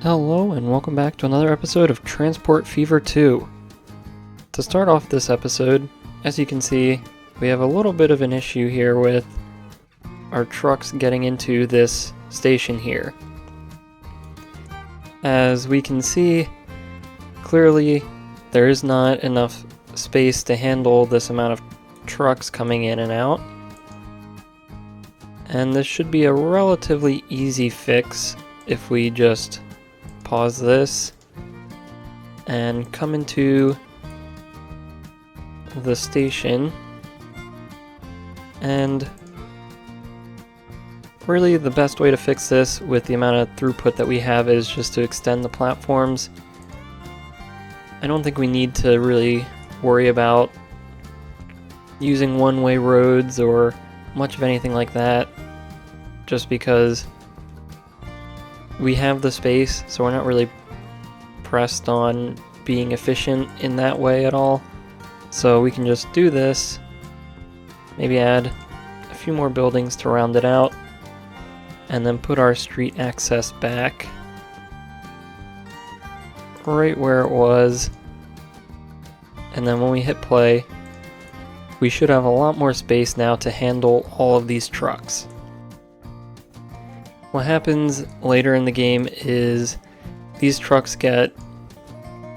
Hello and welcome back to another episode of Transport Fever 2. To start off this episode, as you can see, we have a little bit of an issue here with our trucks getting into this station here. As we can see, clearly there is not enough space to handle this amount of trucks coming in and out. And this should be a relatively easy fix if we just pause this and come into the station, and really the best way to fix this with the amount of throughput that we have is just to extend the platforms. I don't think we need to really worry about using one-way roads or much of anything like that, just because we have the space, so we're not really pressed on being efficient in that way at all. So we can just do this, maybe add a few more buildings to round it out, and then put our street access back right where it was. And then when we hit play, we should have a lot more space now to handle all of these trucks. What happens later in the game is these trucks get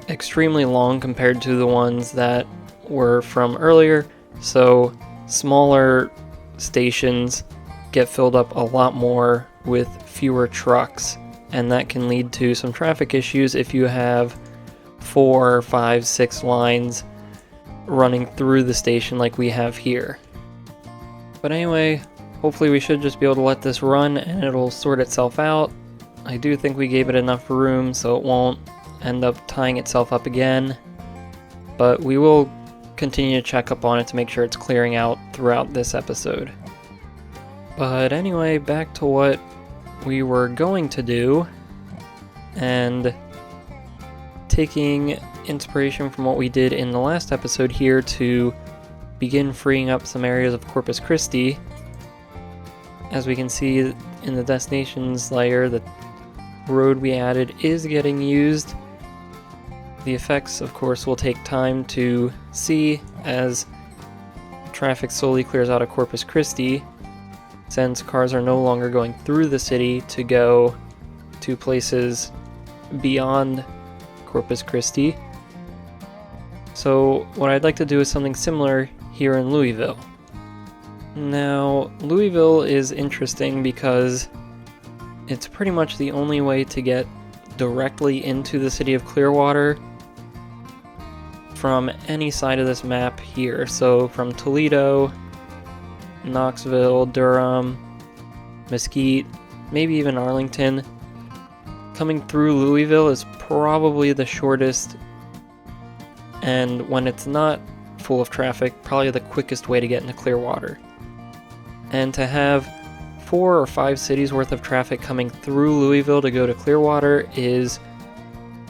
extremely long compared to the ones that were from earlier, so smaller stations get filled up a lot more with fewer trucks, and that can lead to some traffic issues if you have 4, 5, 6 lines running through the station like we have here. But anyway, hopefully we should just be able to let this run and it'll sort itself out. I do think we gave it enough room so it won't end up tying itself up again, but we will continue to check up on it to make sure it's clearing out throughout this episode. But anyway, back to what we were going to do, and taking inspiration from what we did in the last episode here to begin freeing up some areas of Corpus Christi. As we can see in the destinations layer, the road we added is getting used. The effects, of course, will take time to see as traffic slowly clears out of Corpus Christi, since cars are no longer going through the city to go to places beyond Corpus Christi. So what I'd like to do is something similar here in Louisville. Now, Louisville is interesting because it's pretty much the only way to get directly into the city of Clearwater from any side of this map here. So from Toledo, Knoxville, Durham, Mesquite, maybe even Arlington, coming through Louisville is probably the shortest, and when it's not full of traffic, probably the quickest way to get into Clearwater. And to have 4 or 5 cities worth of traffic coming through Louisville to go to Clearwater is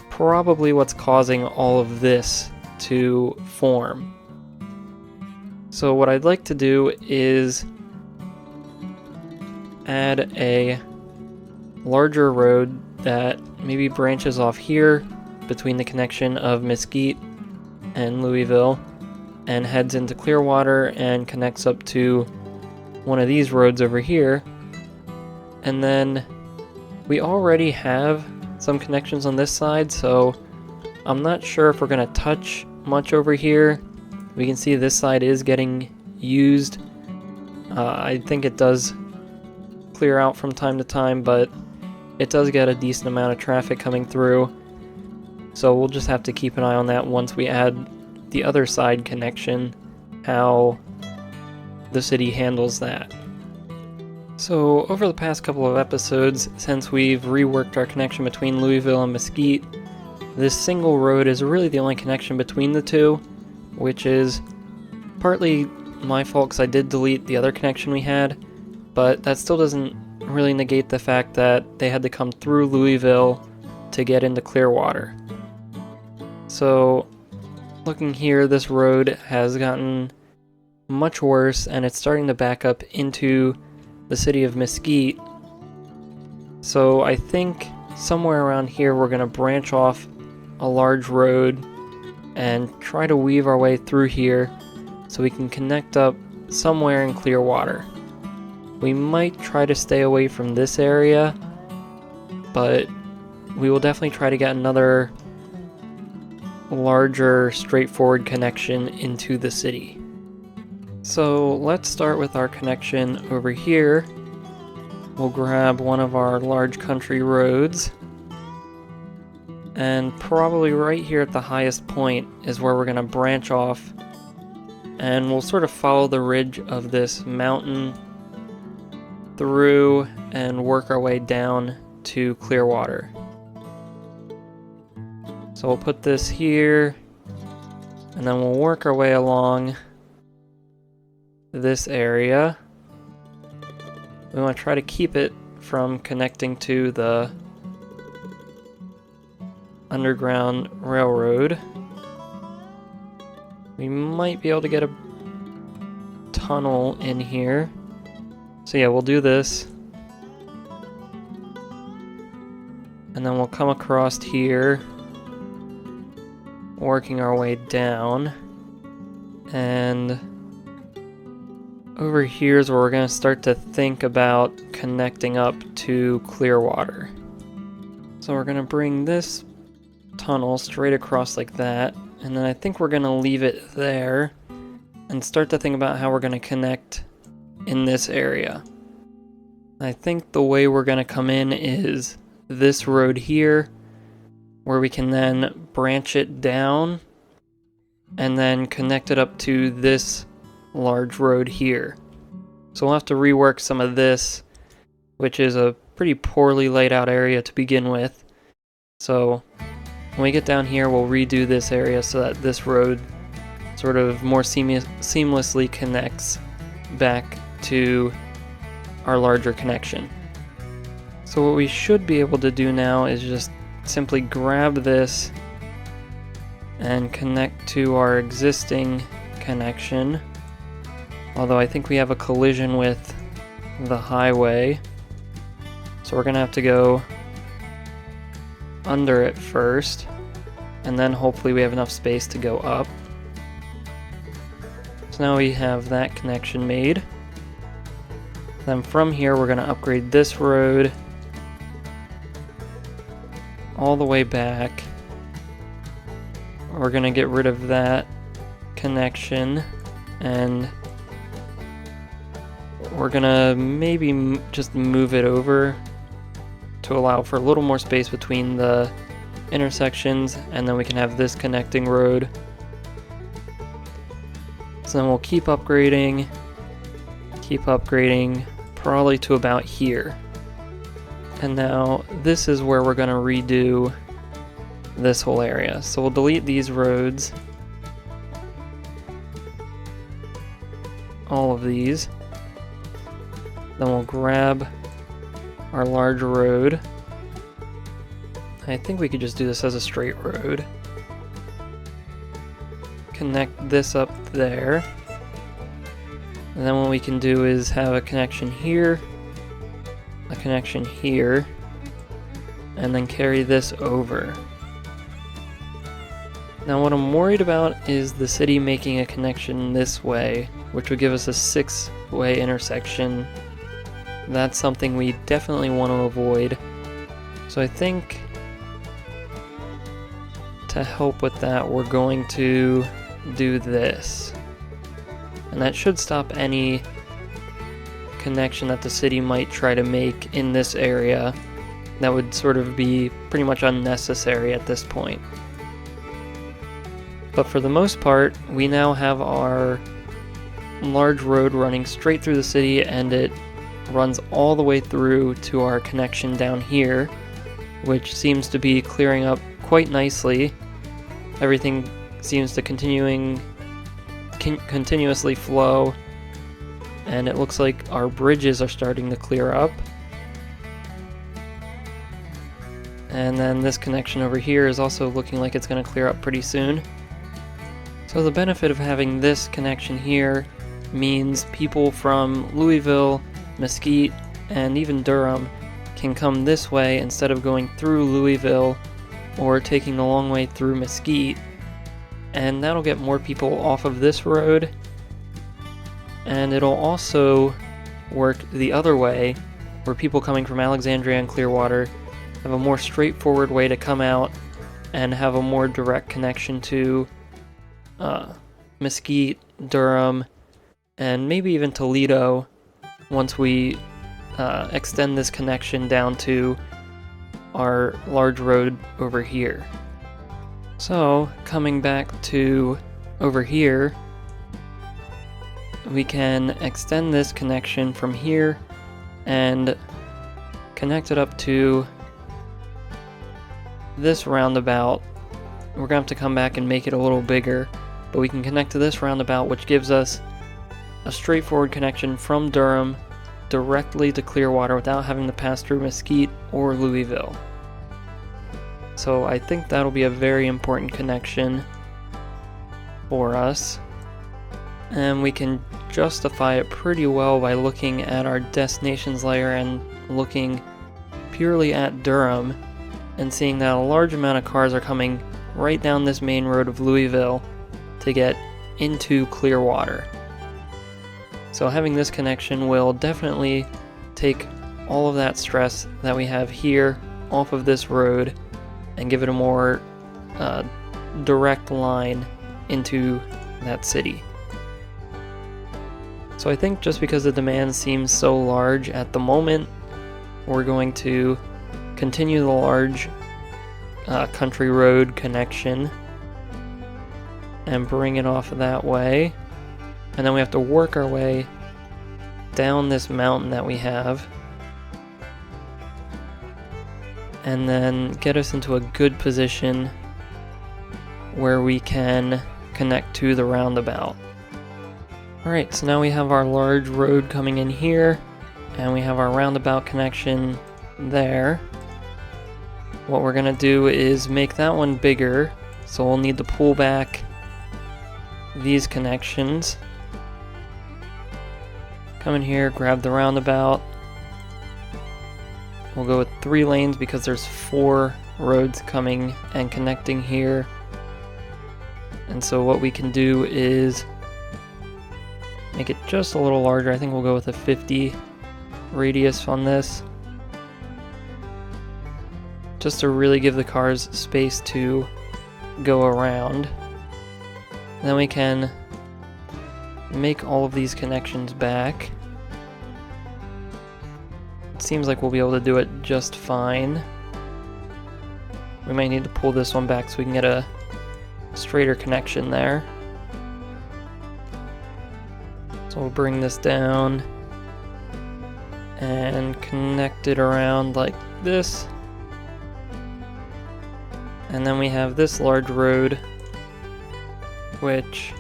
probably what's causing all of this to form. So what I'd like to do is add a larger road that maybe branches off here between the connection of Mesquite and Louisville and heads into Clearwater and connects up to one of these roads over here. And then we already have some connections on this side, so I'm not sure if we're going to touch much over here. We can see this side is getting used. I think it does clear out from time to time, but it does get a decent amount of traffic coming through, so we'll just have to keep an eye on that once we add the other side connection, how the city handles that. So over the past couple of episodes, since we've reworked our connection between Louisville and Mesquite, this single road is really the only connection between the two, which is partly my fault because I did delete the other connection we had, but that still doesn't really negate the fact that they had to come through Louisville to get into Clearwater. So looking here, this road has gotten much worse, and it's starting to back up into the city of Mesquite. So I think somewhere around here we're going to branch off a large road and try to weave our way through here so we can connect up somewhere in Clearwater. We might try to stay away from this area, but we will definitely try to get another larger, straightforward connection into the city. So let's start with our connection over here. We'll grab one of our large country roads, and probably right here at the highest point is where we're going to branch off, and we'll sort of follow the ridge of this mountain through and work our way down to Clearwater. So we'll put this here, and then we'll work our way along this area. We want to try to keep it from connecting to the Underground Railroad. We might be able to get a tunnel in here. So yeah, we'll do this. And then we'll come across here, working our way down. And over here is where we're going to start to think about connecting up to Clearwater. So we're going to bring this tunnel straight across like that, and then I think we're going to leave it there and start to think about how we're going to connect in this area. I think the way we're going to come in is this road here, where we can then branch it down and then connect it up to this large road here. So we'll have to rework some of this, which is a pretty poorly laid out area to begin with. So when we get down here, we'll redo this area so that this road sort of more seamlessly connects back to our larger connection. So what we should be able to do now is just simply grab this and connect to our existing connection. Although I think we have a collision with the highway, so we're gonna have to go under it first, and then hopefully we have enough space to go up. So now we have that connection made. Then from here we're gonna upgrade this road all the way back. We're gonna get rid of that connection, and we're gonna maybe just move it over to allow for a little more space between the intersections, and then we can have this connecting road. So then we'll keep upgrading, probably to about here. And now this is where we're gonna redo this whole area. So we'll delete these roads, all of these. Then we'll grab our large road. I think we could just do this as a straight road. Connect this up there. And then what we can do is have a connection here, a connection here, and then carry this over. Now what I'm worried about is the city making a connection this way, which would give us a 6-way intersection. That's something we definitely want to avoid. So I think to help with that, we're going to do this. And that should stop any connection that the city might try to make in this area that would sort of be pretty much unnecessary at this point. But for the most part, we now have our large road running straight through the city, and it runs all the way through to our connection down here, which seems to be clearing up quite nicely. Everything seems to continuously flow, and it looks like our bridges are starting to clear up. And then this connection over here is also looking like it's going to clear up pretty soon. So the benefit of having this connection here means people from Louisville, Mesquite, and even Durham can come this way instead of going through Louisville or taking the long way through Mesquite, and that'll get more people off of this road, and it'll also work the other way, where people coming from Alexandria and Clearwater have a more straightforward way to come out and have a more direct connection to Mesquite, Durham, and maybe even Toledo once we extend this connection down to our large road over here. So, coming back to over here, we can extend this connection from here and connect it up to this roundabout. We're going to have to come back and make it a little bigger, but we can connect to this roundabout, which gives us a straightforward connection from Durham directly to Clearwater without having to pass through Mesquite or Louisville. So I think that'll be a very important connection for us, and we can justify it pretty well by looking at our destinations layer and looking purely at Durham and seeing that a large amount of cars are coming right down this main road of Louisville to get into Clearwater. So having this connection will definitely take all of that stress that we have here off of this road and give it a more direct line into that city. So I think just because the demand seems so large at the moment, we're going to continue the large country road connection and bring it off that way. And then we have to work our way down this mountain that we have, and then get us into a good position where we can connect to the roundabout. Alright, so now we have our large road coming in here, and we have our roundabout connection there. What we're going to do is make that one bigger, so we'll need to pull back these connections. Come in here, grab the roundabout. We'll go with 3 lanes because there's 4 roads coming and connecting here. And so what we can do is make it just a little larger. I think we'll go with a 50 radius on this, just to really give the cars space to go around. Then we can make all of these connections back. It seems like we'll be able to do it just fine. We might need to pull this one back so we can get a straighter connection there. So we'll bring this down and connect it around like this. And then we have this large road, which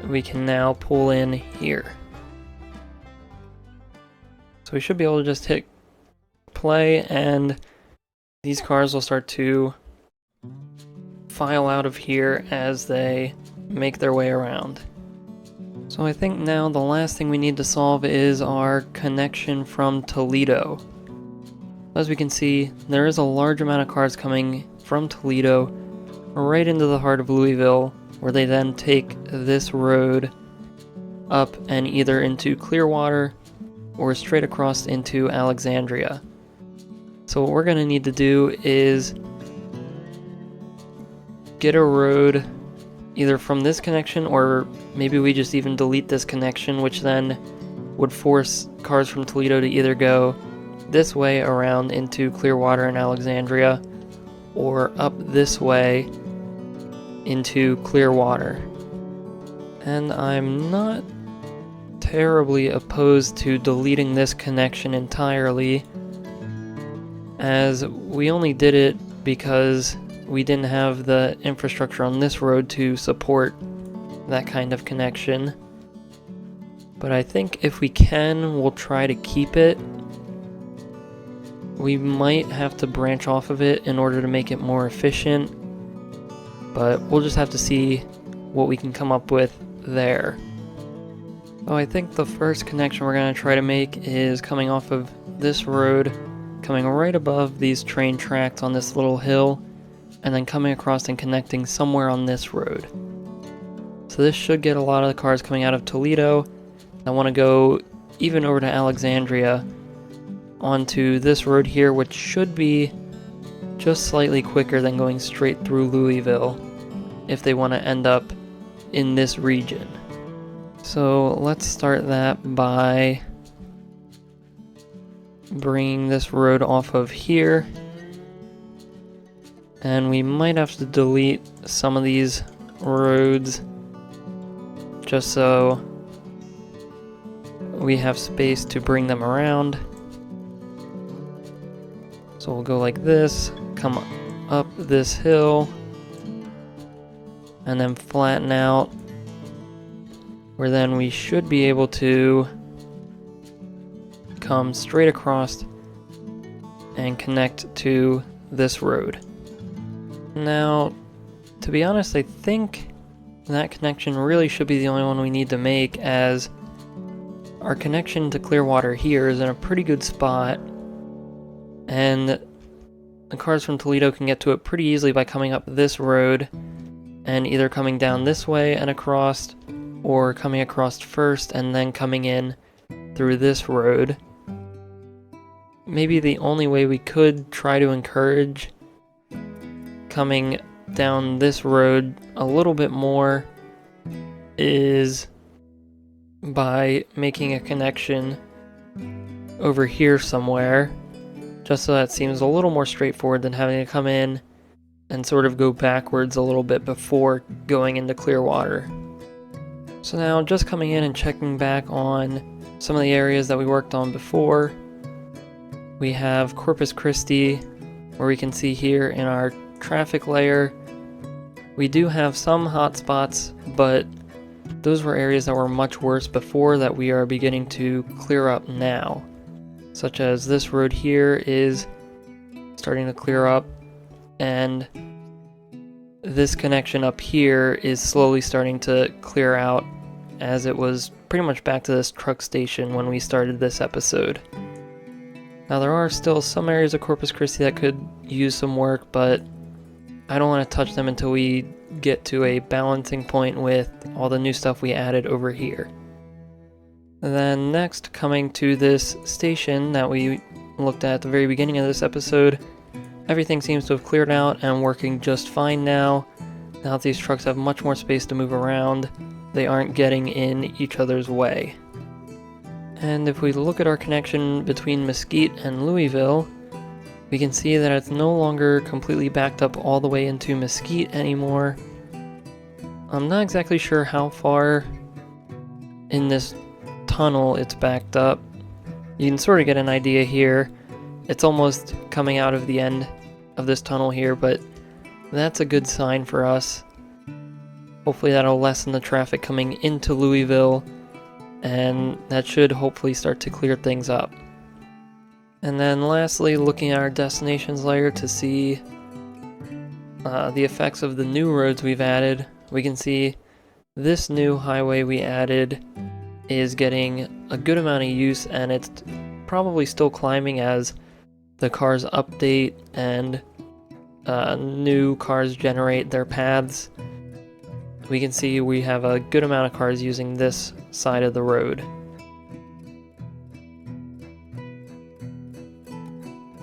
we can now pull in here. So we should be able to just hit play and these cars will start to file out of here as they make their way around. So I think now the last thing we need to solve is our connection from Toledo. As we can see, there is a large amount of cars coming from Toledo right into the heart of Louisville, where they then take this road up and either into Clearwater or straight across into Alexandria. So what we're going to need to do is get a road either from this connection, or maybe we just even delete this connection, which then would force cars from Toledo to either go this way around into Clearwater and Alexandria, or up this way into Clearwater. And I'm not terribly opposed to deleting this connection entirely, as we only did it because we didn't have the infrastructure on this road to support that kind of connection. But I think if we can, we'll try to keep it. We might have to branch off of it in order to make it more efficient, but we'll just have to see what we can come up with there. So I think the first connection we're going to try to make is coming off of this road coming right above these train tracks on this little hill, and then coming across and connecting somewhere on this road. So this should get a lot of the cars coming out of Toledo that want to go even over to Alexandria onto this road here, which should be just slightly quicker than going straight through Louisville if they want to end up in this region. So let's start that by bringing this road off of here, and we might have to delete some of these roads just so we have space to bring them around. So we'll go like this, come up this hill, and then flatten out, where then we should be able to come straight across and connect to this road. Now, to be honest, I think that connection really should be the only one we need to make, as our connection to Clearwater here is in a pretty good spot, and the cars from Toledo can get to it pretty easily by coming up this road and either coming down this way and across, or coming across first and then coming in through this road. Maybe the only way we could try to encourage coming down this road a little bit more is by making a connection over here somewhere, just so that seems a little more straightforward than having to come in and sort of go backwards a little bit before going into Clearwater. So now, just coming in and checking back on some of the areas that we worked on before, we have Corpus Christi, where we can see here in our traffic layer, we do have some hotspots, but those were areas that were much worse before that we are beginning to clear up now. Such as this road here is starting to clear up, and this connection up here is slowly starting to clear out, as it was pretty much back to this truck station when we started this episode. Now, there are still some areas of Corpus Christi that could use some work, but I don't want to touch them until we get to a balancing point with all the new stuff we added over here. And then next, coming to this station that we looked at the very beginning of this episode, everything seems to have cleared out and working just fine now. Now that these trucks have much more space to move around, they aren't getting in each other's way. And if we look at our connection between Mesquite and Louisville, we can see that it's no longer completely backed up all the way into Mesquite anymore. I'm not exactly sure how far in this tunnel it's backed up. You can sort of get an idea here. It's almost coming out of the end of this tunnel here, but that's a good sign for us. Hopefully that'll lessen the traffic coming into Louisville, and that should hopefully start to clear things up. And then lastly, looking at our destinations layer to see the effects of the new roads we've added, we can see this new highway we added is getting a good amount of use, and it's probably still climbing as the cars update and new cars generate their paths. We can see we have a good amount of cars using this side of the road.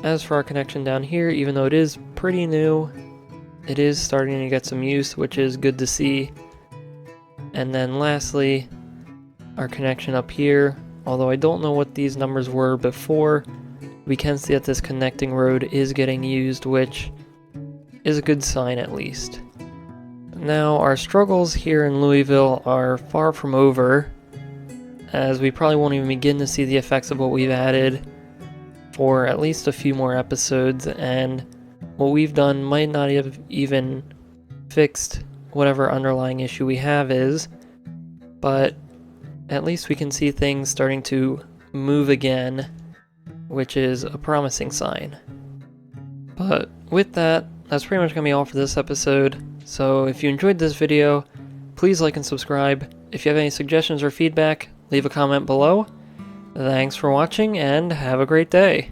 As for our connection down here, even though it is pretty new, it is starting to get some use, which is good to see. And then lastly, our connection up here, although I don't know what these numbers were before, we can see that this connecting road is getting used, which is a good sign at least. Now, our struggles here in Louisville are far from over, as we probably won't even begin to see the effects of what we've added for at least a few more episodes, and what we've done might not have even fixed whatever underlying issue we have is, but at least we can see things starting to move again, which is a promising sign. But with that, that's pretty much going to be all for this episode. So if you enjoyed this video, please like and subscribe. If you have any suggestions or feedback, leave a comment below. Thanks for watching and have a great day.